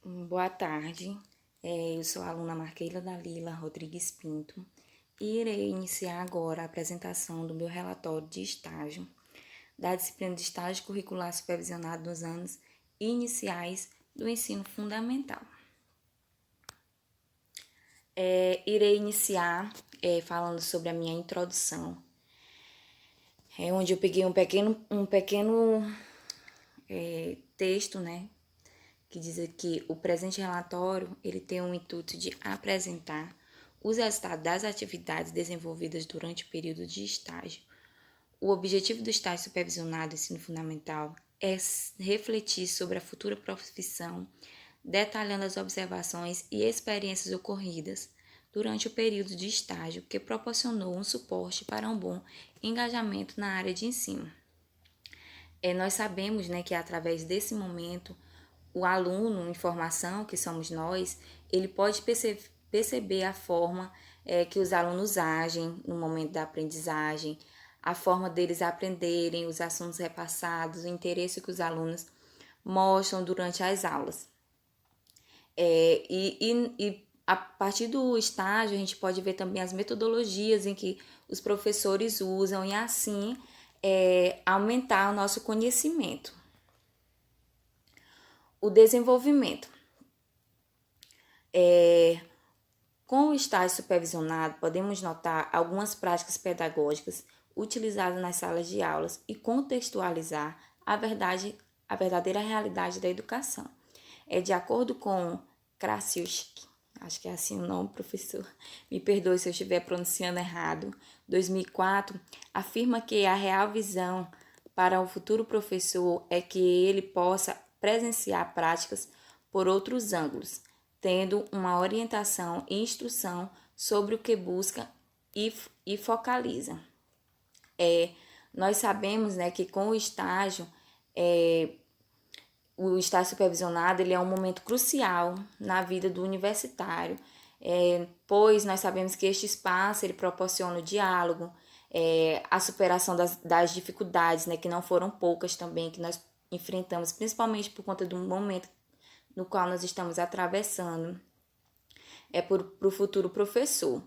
Boa tarde, eu sou a aluna Marqueila Dalila Rodrigues Pinto e irei iniciar agora a apresentação do meu relatório de estágio da disciplina de estágio curricular supervisionado nos anos iniciais do ensino fundamental. Irei iniciar falando sobre a minha introdução, onde eu peguei um pequeno texto, né, que diz que o presente relatório ele tem o intuito de apresentar os resultados das atividades desenvolvidas durante o período de estágio. O objetivo do estágio supervisionado do ensino fundamental é refletir sobre a futura profissão, detalhando as observações e experiências ocorridas durante o período de estágio que proporcionou um suporte para um bom engajamento na área de ensino. Nós sabemos, né, que através desse momento o aluno em formação, que somos nós, ele pode perceber a forma que os alunos agem no momento da aprendizagem, a forma deles aprenderem os assuntos repassados, o interesse que os alunos mostram durante as aulas. E a partir do estágio, a gente pode ver também as metodologias em que os professores usam e assim aumentar o nosso conhecimento. O desenvolvimento. Com o estágio supervisionado, podemos notar algumas práticas pedagógicas utilizadas nas salas de aulas e contextualizar a verdadeira realidade da educação. De acordo com Krasiuszki, acho que é assim o nome, professor, me perdoe se eu estiver pronunciando errado, 2004, afirma que a real visão para o futuro professor é que ele possa presenciar práticas por outros ângulos, tendo uma orientação e instrução sobre o que busca e focaliza. Nós sabemos, né, que com o estágio supervisionado ele é um momento crucial na vida do universitário, pois nós sabemos que este espaço ele proporciona o diálogo, a superação das dificuldades, né, que não foram poucas também, que nós enfrentamos, principalmente por conta do momento no qual nós estamos atravessando, para o futuro professor.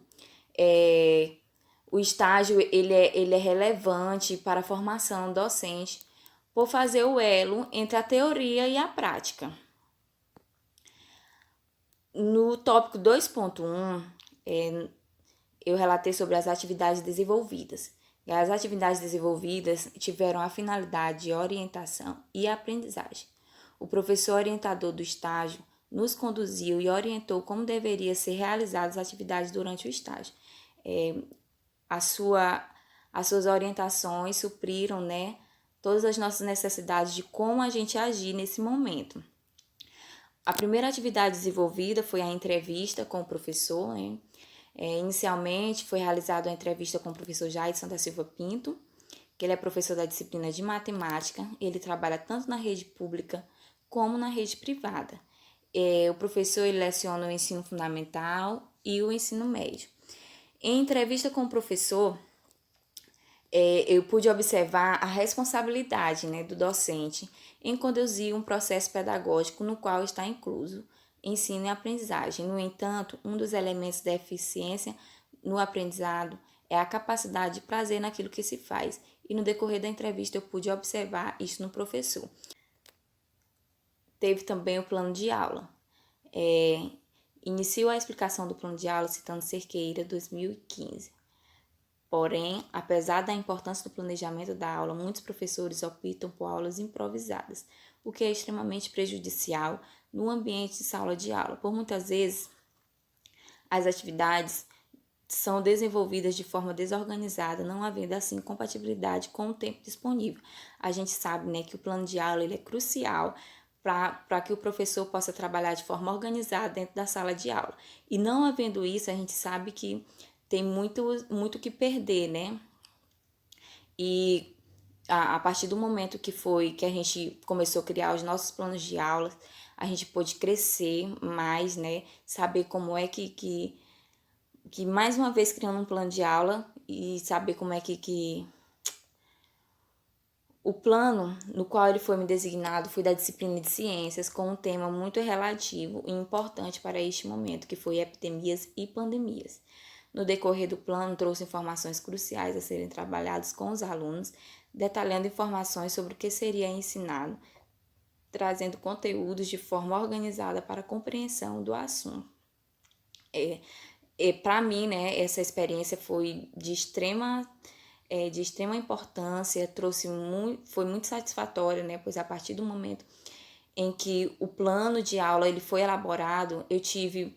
O estágio ele é relevante para a formação docente por fazer o elo entre a teoria e a prática. No tópico 2.1, eu relatei sobre as atividades desenvolvidas. E as atividades desenvolvidas tiveram a finalidade de orientação e aprendizagem. O professor orientador do estágio nos conduziu e orientou como deveriam ser realizadas as atividades durante o estágio. As suas orientações supriram, né, todas as nossas necessidades de como a gente agir nesse momento. A primeira atividade desenvolvida foi a entrevista com o professor, né? Inicialmente foi realizada uma entrevista com o professor Jaidson da Silva Pinto, que ele é professor da disciplina de matemática, ele trabalha tanto na rede pública como na rede privada. O professor ele leciona o ensino fundamental e o ensino médio. Em entrevista com o professor, eu pude observar a responsabilidade, né, do docente em conduzir um processo pedagógico no qual está incluso ensino e aprendizagem. No entanto, um dos elementos da eficiência no aprendizado é a capacidade de prazer naquilo que se faz. E no decorrer da entrevista eu pude observar isso no professor. Teve também o plano de aula. Iniciou a explicação do plano de aula citando Cerqueira, 2015. Porém, apesar da importância do planejamento da aula, muitos professores optam por aulas improvisadas, o que é extremamente prejudicial no ambiente de sala de aula. Por muitas vezes, as atividades são desenvolvidas de forma desorganizada, não havendo assim compatibilidade com o tempo disponível. A gente sabe, né, que o plano de aula ele é crucial para que o professor possa trabalhar de forma organizada dentro da sala de aula. E não havendo isso, a gente sabe que tem muito que perder, né? E a partir do momento que a gente começou a criar os nossos planos de aula, a gente pôde crescer mais, né? Saber como é que mais uma vez criando um plano de aula e saber como é O plano no qual ele foi me designado foi da disciplina de ciências, com um tema muito relativo e importante para este momento, que foi epidemias e pandemias. No decorrer do plano, trouxe informações cruciais a serem trabalhadas com os alunos, detalhando informações sobre o que seria ensinado, trazendo conteúdos de forma organizada para a compreensão do assunto. Para mim, né, essa experiência foi de extrema importância, foi muito satisfatória, né, pois a partir do momento em que o plano de aula ele foi elaborado, eu tive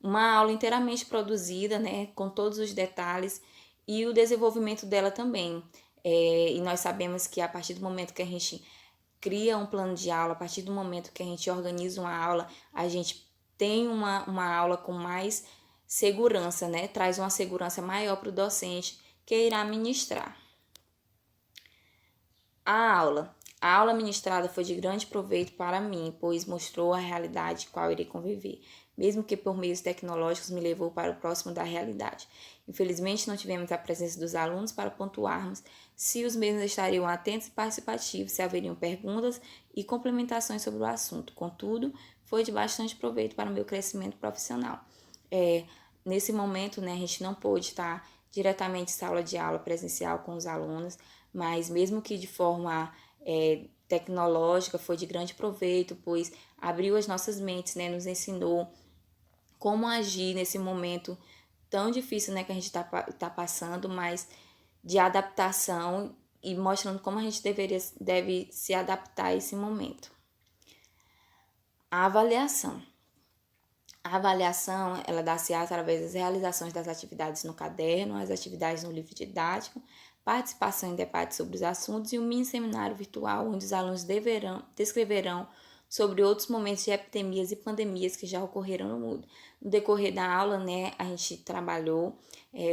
uma aula inteiramente produzida, né, com todos os detalhes e o desenvolvimento dela também. E nós sabemos que a partir do momento que a gente cria um plano de aula, a partir do momento que a gente organiza uma aula, a gente tem uma aula com mais segurança, né? Traz uma segurança maior para o docente que irá ministrar. A aula. A aula ministrada foi de grande proveito para mim, pois mostrou a realidade com a qual irei conviver, mesmo que por meios tecnológicos me levou para o próximo da realidade. Infelizmente, não tivemos a presença dos alunos para pontuarmos se os mesmos estariam atentos e participativos, se haveriam perguntas e complementações sobre o assunto. Contudo, foi de bastante proveito para o meu crescimento profissional. Nesse momento, né, a gente não pôde estar diretamente em sala de aula presencial com os alunos, mas mesmo que de forma tecnológica foi de grande proveito, pois abriu as nossas mentes, né, nos ensinou como agir nesse momento tão difícil, né, que a gente tá passando, mas de adaptação e mostrando como a gente deve se adaptar a esse momento. A avaliação. A avaliação, ela dá-se através das realizações das atividades no caderno, as atividades no livro didático, participação em debates sobre os assuntos e um mini seminário virtual onde os alunos descreverão sobre outros momentos de epidemias e pandemias que já ocorreram no mundo. No decorrer da aula, né, a gente trabalhou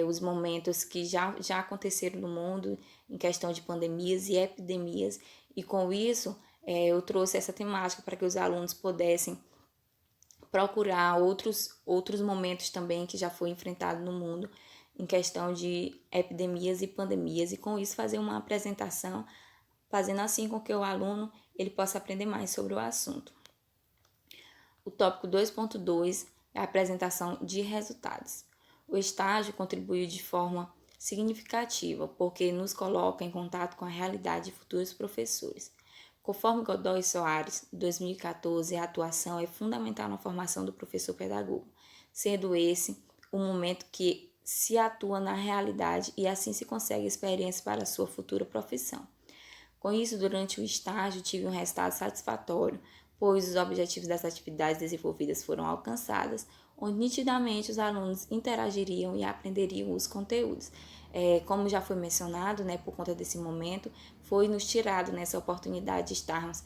os momentos que já aconteceram no mundo em questão de pandemias e epidemias, e com isso eu trouxe essa temática para que os alunos pudessem procurar outros momentos também que já foi enfrentado no mundo em questão de epidemias e pandemias, e com isso fazer uma apresentação, fazendo assim com que o aluno ele possa aprender mais sobre o assunto. O tópico 2.2 é a apresentação de resultados. O estágio contribuiu de forma significativa, porque nos coloca em contato com a realidade de futuros professores. Conforme Godoy Soares, 2014, a atuação é fundamental na formação do professor pedagogo, sendo esse o momento que se atua na realidade e assim se consegue experiência para a sua futura profissão. Com isso, durante o estágio, tive um resultado satisfatório, pois os objetivos das atividades desenvolvidas foram alcançados, onde nitidamente os alunos interagiriam e aprenderiam os conteúdos. Como já foi mencionado, né, por conta desse momento, foi nos tirado nessa oportunidade de estarmos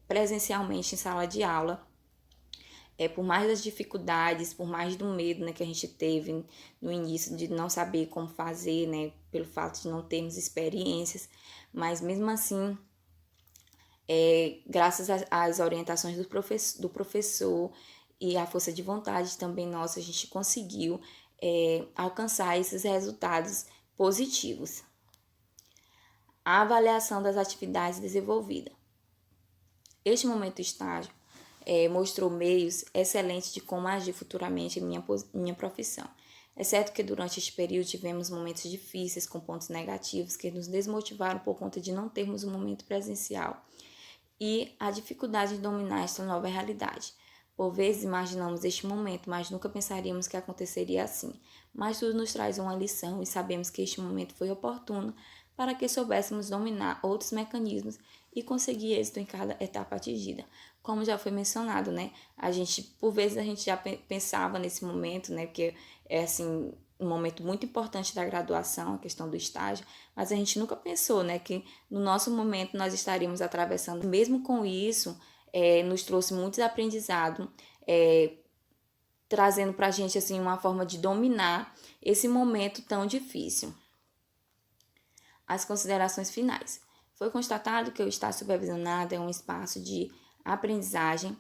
presencialmente em sala de aula, por mais das dificuldades, por mais do medo, né, que a gente teve no início de não saber como fazer, né, pelo fato de não termos experiências, mas mesmo assim, graças às orientações do professor e à força de vontade também nossa, a gente conseguiu alcançar esses resultados positivos. A avaliação das atividades desenvolvidas. Este momento do estágio mostrou meios excelentes de como agir futuramente em minha profissão. É certo que durante este período tivemos momentos difíceis com pontos negativos que nos desmotivaram por conta de não termos um momento presencial e a dificuldade de dominar esta nova realidade. Por vezes imaginamos este momento, mas nunca pensaríamos que aconteceria assim. Mas tudo nos traz uma lição e sabemos que este momento foi oportuno para que soubéssemos dominar outros mecanismos e conseguir êxito em cada etapa atingida. Como já foi mencionado, né? Por vezes a gente já pensava nesse momento, né? Porque é assim um momento muito importante da graduação, a questão do estágio, mas a gente nunca pensou, né, que no nosso momento nós estaríamos atravessando. Mesmo com isso, nos trouxe muitos aprendizados, trazendo para a gente assim uma forma de dominar esse momento tão difícil. As considerações finais. Foi constatado que o estágio supervisionado é um espaço de aprendizagem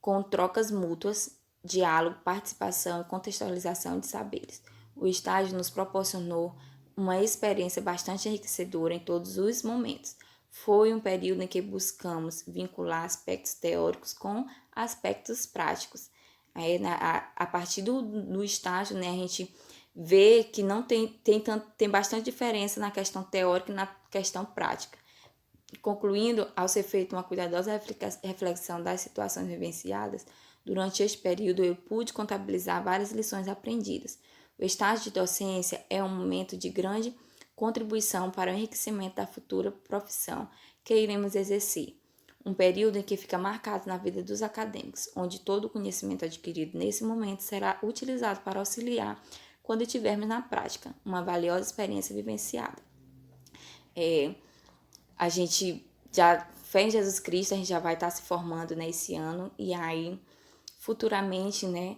com trocas mútuas, diálogo, participação e contextualização de saberes. O estágio nos proporcionou uma experiência bastante enriquecedora em todos os momentos. Foi um período em que buscamos vincular aspectos teóricos com aspectos práticos. Aí, a partir do estágio, né, a gente vê que não tem bastante diferença na questão teórica e na questão prática. Concluindo, ao ser feita uma cuidadosa reflexão das situações vivenciadas, durante este período eu pude contabilizar várias lições aprendidas. O estágio de docência é um momento de grande contribuição para o enriquecimento da futura profissão que iremos exercer. Um período em que fica marcado na vida dos acadêmicos, onde todo o conhecimento adquirido nesse momento será utilizado para auxiliar quando estivermos na prática, uma valiosa experiência vivenciada. A gente já, fé em Jesus Cristo, a gente já vai estar se formando nesse ano, e aí, futuramente, né,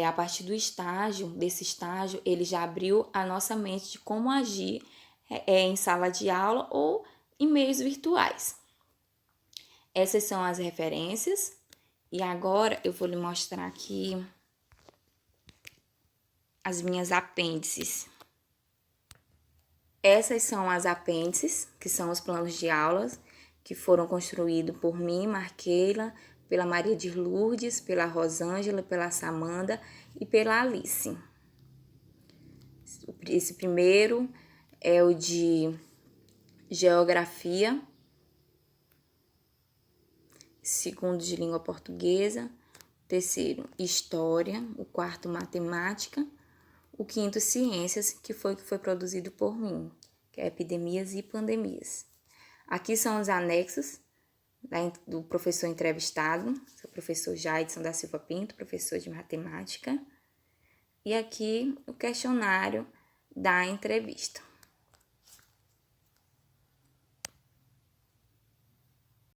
a partir desse estágio, ele já abriu a nossa mente de como agir em sala de aula ou em meios virtuais. Essas são as referências, e agora eu vou lhe mostrar aqui as minhas apêndices. Essas são as apêndices, que são os planos de aulas, que foram construídos por mim, Marqueila, pela Maria de Lourdes, pela Rosângela, pela Samanda e pela Alice. Esse primeiro é o de Geografia, segundo de Língua Portuguesa, terceiro, História, o quarto, Matemática, o quinto, Ciências, que foi produzido por mim, que é Epidemias e Pandemias. Aqui são os anexos do professor entrevistado, o professor Jaidson da Silva Pinto, professor de Matemática. E aqui o questionário da entrevista.